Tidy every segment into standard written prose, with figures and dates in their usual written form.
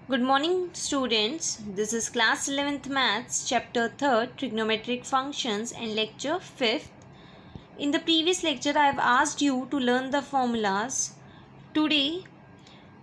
Good morning, students. This is class 11th maths, chapter 3rd, trigonometric functions, and lecture 5th. In the previous lecture, I have asked you to learn the formulas. Today,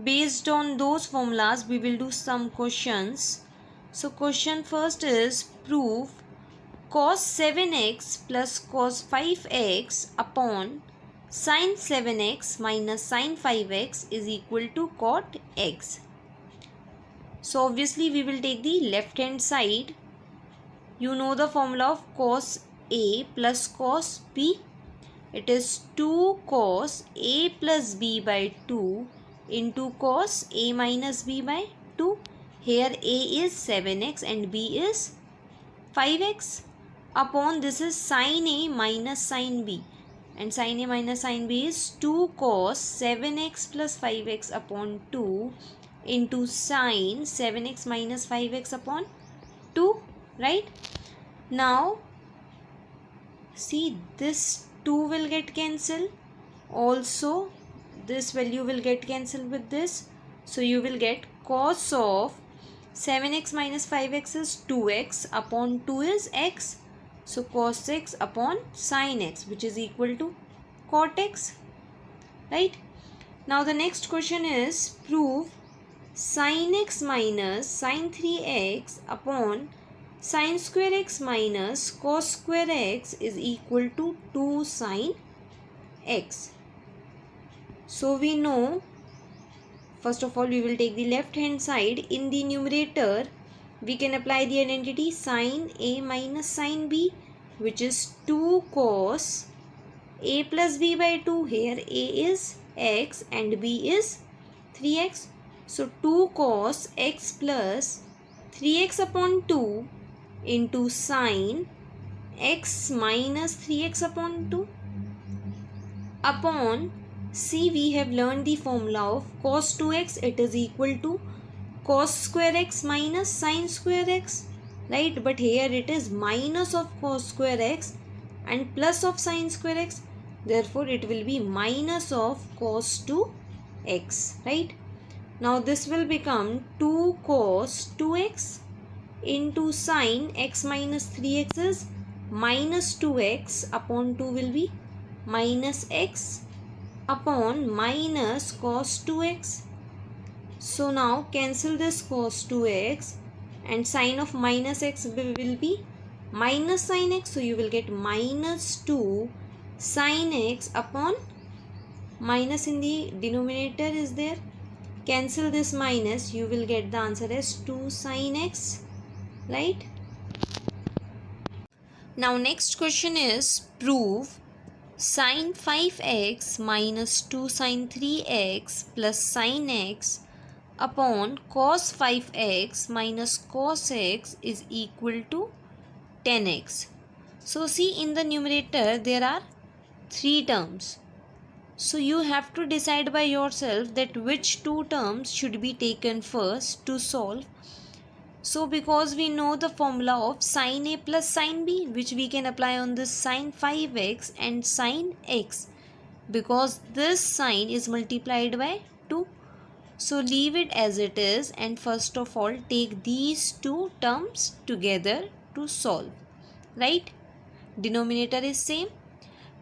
based on those formulas, we will do some questions. So, question first is prove cos 7x plus cos 5x upon sin 7x minus sin 5x is equal to cot x. So obviously we will take the left hand side. You know the formula of cos A plus cos B. It is 2 cos A plus B by 2 into cos A minus B by 2. Here A is 7x and B is 5x. Upon this is sin A minus sin B. And sin A minus sin B is 2 cos 7x plus 5x upon 2 into sin 7x minus 5x upon 2, right? Now, see, this 2 will get cancelled. Also, this value will get cancelled with this. So, you will get cos of 7x minus 5x is 2x upon 2 is x. So, cos x upon sin x, which is equal to cot x, right? Now, the next question is prove sin x minus sin 3x upon sin square x minus cos square x is equal to 2 sin x. So we know, first of all, we will take the left hand side. In the numerator, we can apply the identity sin A minus sin B, which is 2 cos A plus B by 2. Here A is x and B is 3x. So 2 cos x plus 3x upon 2 into sin x minus 3x upon 2 upon, see, we have learned the formula of cos 2x, it is equal to cos square x minus sin square x, right? But here it is minus of cos square x and plus of sin square x. Therefore, it will be minus of cos 2x, right? Now this will become 2 cos 2x into sin x minus 3x is minus 2x upon 2 will be minus x upon minus cos 2x. So now cancel this cos 2x and sin of minus x will be minus sin x. So you will get minus 2 sin x upon minus in the denominator is there. Cancel this minus, you will get the answer as 2 sin x, right? Now next question is prove sin 5x minus 2 sin 3x plus sin x upon cos 5x minus cos x is equal to 10x. So see, in the numerator there are 3 terms. So you have to decide by yourself that which 2 terms should be taken first to solve. So because we know the formula of sin A plus sin B, which we can apply on this sin 5x and sin x, because this sign is multiplied by 2. So leave it as it is and first of all take these 2 terms together to solve, right? Denominator is same.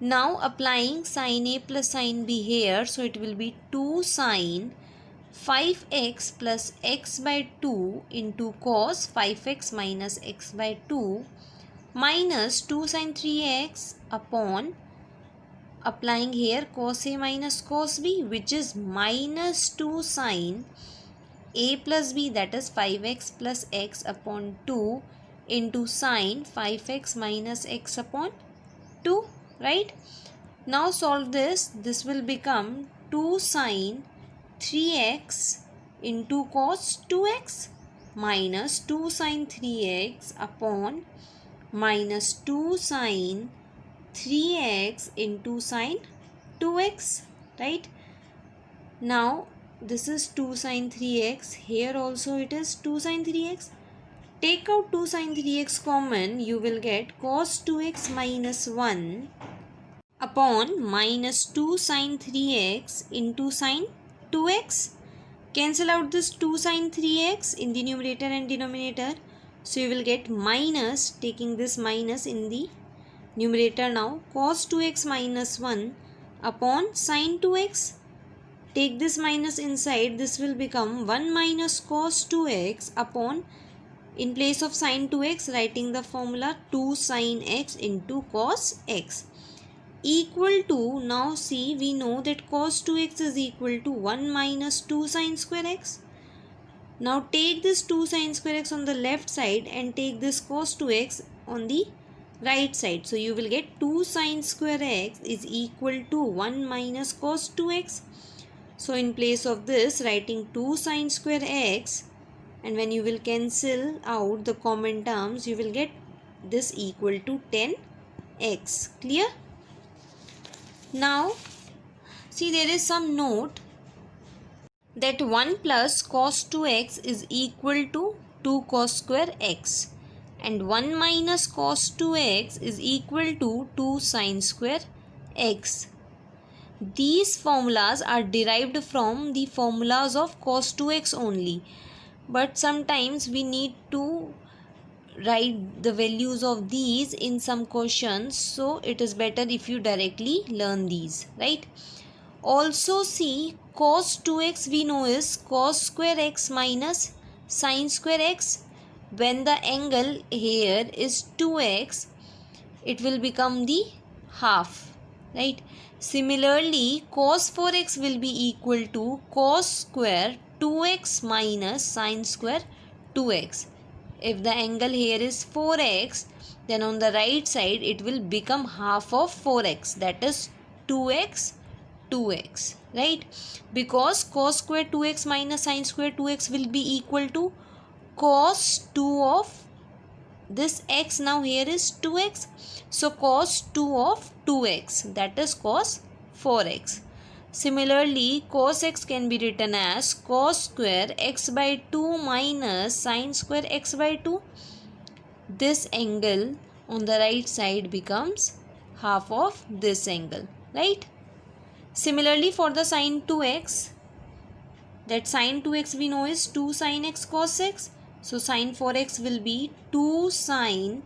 Now applying sin A plus sin B here, so it will be 2 sin 5x plus x by 2 into cos 5x minus x by 2 minus 2 sin 3x upon applying here cos A minus cos B, which is minus 2 sin A plus B, that is 5x plus x upon 2 into sin 5x minus x upon 2. Right? Now solve this. This will become 2 sin 3x into cos 2x minus 2 sin 3x upon minus 2 sin 3x into sin 2x, right? Now this is 2 sin 3x. Here also it is 2 sin 3x. Take out 2 sin 3x common, you will get cos 2x minus 1 upon minus 2 sin 3x into sin 2x. Cancel out this 2 sin 3x in the numerator and denominator. So you will get minus, taking this minus in the numerator now, cos 2x minus 1 upon sin 2x. Take this minus inside, this will become 1 minus cos 2x upon, in place of sin 2x, writing the formula 2 sin x into cos x. Equal to, now see, we know that cos 2x is equal to 1 minus 2 sin square x. Now take this 2 sin square x on the left side and take this cos 2x on the right side. So you will get 2 sin square x is equal to 1 minus cos 2x. So in place of this, writing 2 sin square x, and when you will cancel out the common terms, you will get this equal to 10x. Clear? Now, see, there is some note that 1 plus cos 2x is equal to 2 cos square x, and 1 minus cos 2x is equal to 2 sin square x. These formulas are derived from the formulas of cos 2x only, but sometimes we need to write the values of these in some questions, so it is better if you directly learn these, right? Also see, cos 2x we know is cos square x minus sin square x. When the angle here is 2x, it will become the half, right? Similarly, cos 4x will be equal to cos square 2x minus sin square 2x. If the angle here is 4x, then on the right side it will become half of 4x, that is 2x, 2x, right? Because cos square 2x minus sin square 2x will be equal to cos 2 of this x. Now here is 2x, so cos 2 of 2x, that is cos 4x. Similarly, cos x can be written as cos square x by 2 minus sin square x by 2. This angle on the right side becomes half of this angle, right? Similarly, for the sin 2x, that sin 2x we know is 2 sin x cos x. So sin 4x will be 2 sin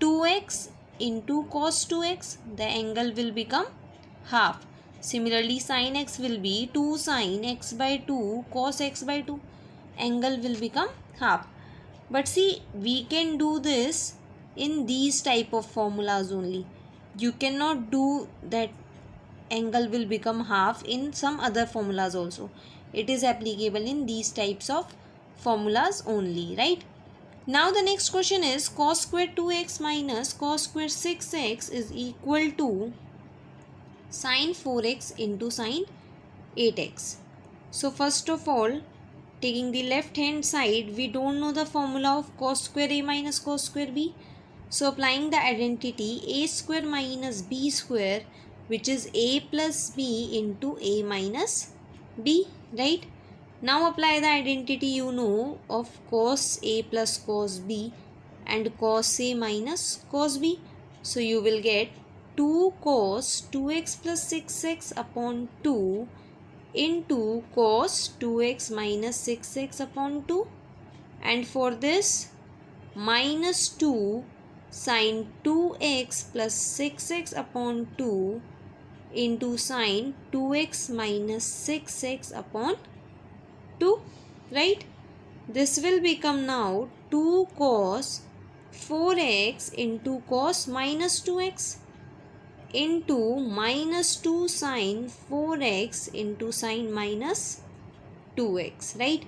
2x into cos 2x. The angle will become half. Similarly, sin x will be 2 sin x by 2 cos x by 2. Angle will become half. But see, we can do this in these type of formulas only. You cannot do that angle will become half in some other formulas also. It is applicable in these types of formulas only, right? Now the next question is cos square 2x minus cos square 6x is equal to sin 4x into sin 8x. So first of all, taking the left hand side, we don't know the formula of cos square a minus cos square b. So applying the identity a square minus b square, which is a plus b into a minus b, right? Now apply the identity you know of cos a plus cos b and cos a minus cos b. So you will get 2 cos 2x plus 6x upon 2 into cos 2x minus 6x upon 2, and for this minus 2 sin 2x plus 6x upon 2 into sin 2x minus 6x upon 2, right? This will become now 2 cos 4x into cos minus 2x into minus 2 sin 4x into sin minus 2x, right?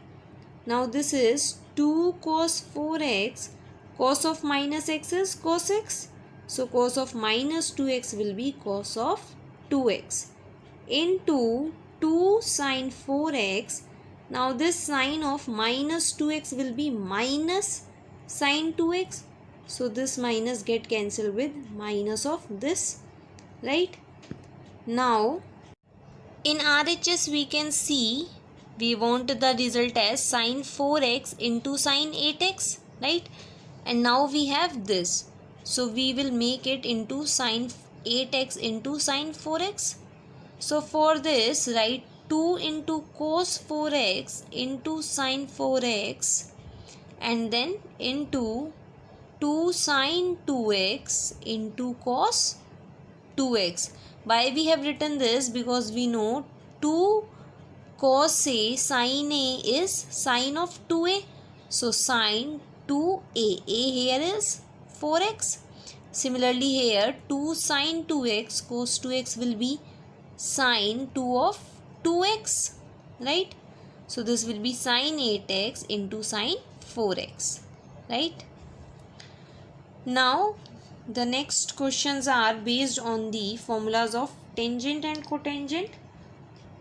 Now this is 2 cos 4x, cos of minus x is cos x, so cos of minus 2x will be cos of 2x into 2 sin 4x. Now this sign of minus 2x will be minus sin 2x, so this minus get cancelled with minus of this, right? Now in RHS we can see we want the result as sin 4x into sin 8x, right? And now we have this, so we will make it into sin 8x into sin 4x. So for this, write 2 into cos 4x into sin 4x and then into 2 sin 2x into cos 2x. Why we have written this? Because we know 2 cos A sin A is sin of 2a. So sin 2a. A here is 4x. Similarly here 2 sin 2x cos 2x will be sin 2 of 2x. Right? So this will be sin 8x into sin 4x. Right? Now the next questions are based on the formulas of tangent and cotangent.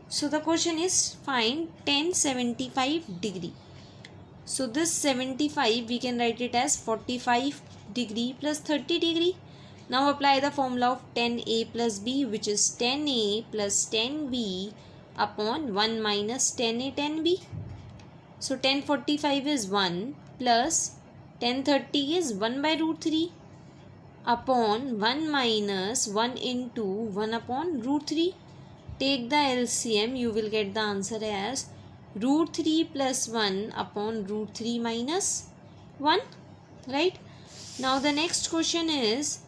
So the question is find tan 75 degree. So this 75 we can write it as 45 degree plus 30 degree. Now apply the formula of tan A plus B, which is tan A plus tan B upon 1 minus tan A tan B. So tan 45 is 1 plus tan 30 is 1 by root 3 upon 1 minus 1 into 1 upon root 3. Take the LCM, you will get the answer as root 3 plus 1 upon root 3 minus 1. Right? Now the next question is,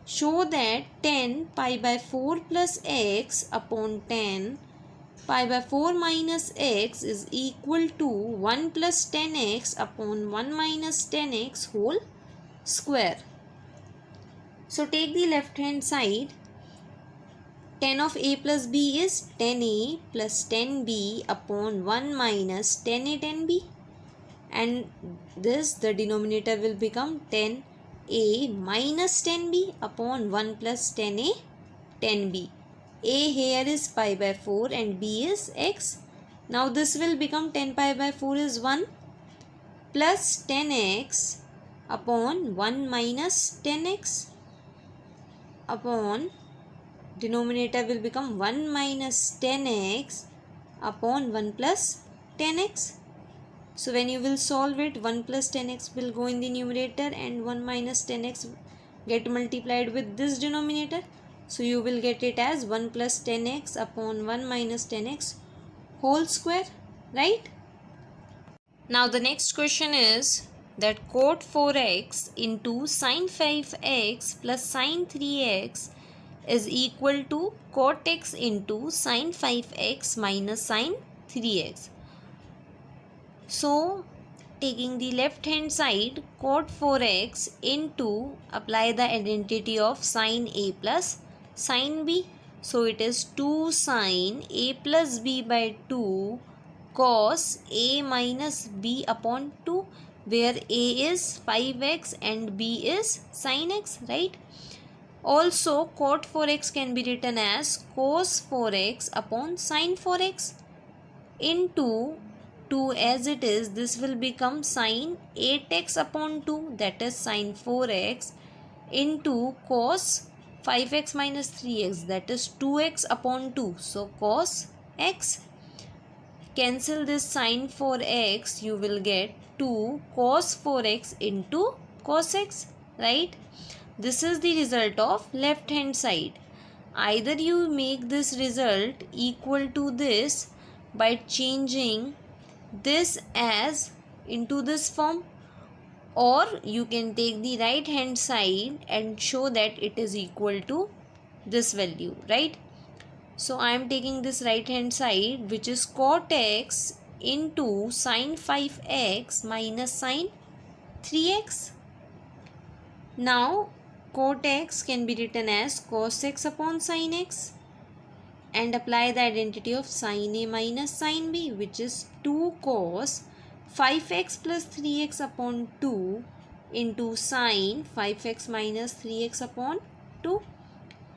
show that tan pi by 4 plus x upon tan pi by 4 minus x is equal to 1 plus tan x upon 1 minus tan x whole square. So take the left hand side. Tan of A plus B is tan A plus tan B upon 1 minus tan A tan B. And this, the denominator will become tan A minus tan B upon 1 plus tan A tan B. A here is pi by 4 and B is x. Now this will become tan pi by 4 is 1 plus tan x upon 1 minus tan x upon denominator will become 1 minus tan x upon 1 plus tan x. So when you will solve it, 1 plus tan x will go in the numerator and 1 minus tan x get multiplied with this denominator. So you will get it as 1 plus tan x upon 1 minus tan x whole square. Right? Now the next question is that cot 4x into sin 5x plus sin 3x is equal to cot x into sin 5x minus sin 3x. So taking the left hand side, cot 4x into, apply the identity of sin A plus sin B. So it is 2 sin A plus B by 2 cos A minus B upon 2, where A is 5x and B is sin x, right? Also cot 4x can be written as cos 4x upon sin 4x into 2 as it is. This will become sin 8x upon 2, that is sin 4x into cos 5x minus 3x, that is 2x upon 2. So cos x. Cancel this sin 4x, you will get 2 cos 4x into cos x, right? This is the result of left hand side. Either you make this result equal to this by changing this as into this form, or you can take the right hand side and show that it is equal to this value, right? So I am taking this right hand side, which is cot x into sin 5x minus sin 3x. Now cot x can be written as cos x upon sin x, and apply the identity of sin A minus sin B, which is 2 cos 5x plus 3x upon 2 into sin 5x minus 3x upon 2.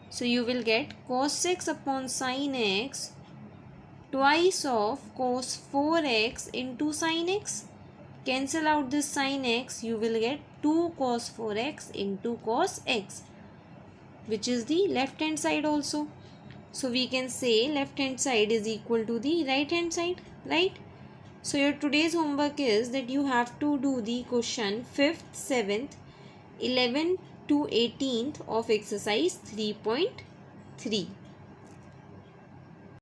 So you will get cos x upon sin x twice of cos 4x into sin x. Cancel out this sin x, you will get 2 cos 4x into cos x, which is the left hand side also. So we can say left hand side is equal to the right hand side, right? So your today's homework is that you have to do the question 5th, 7th, 11th to 18th of exercise 3.3.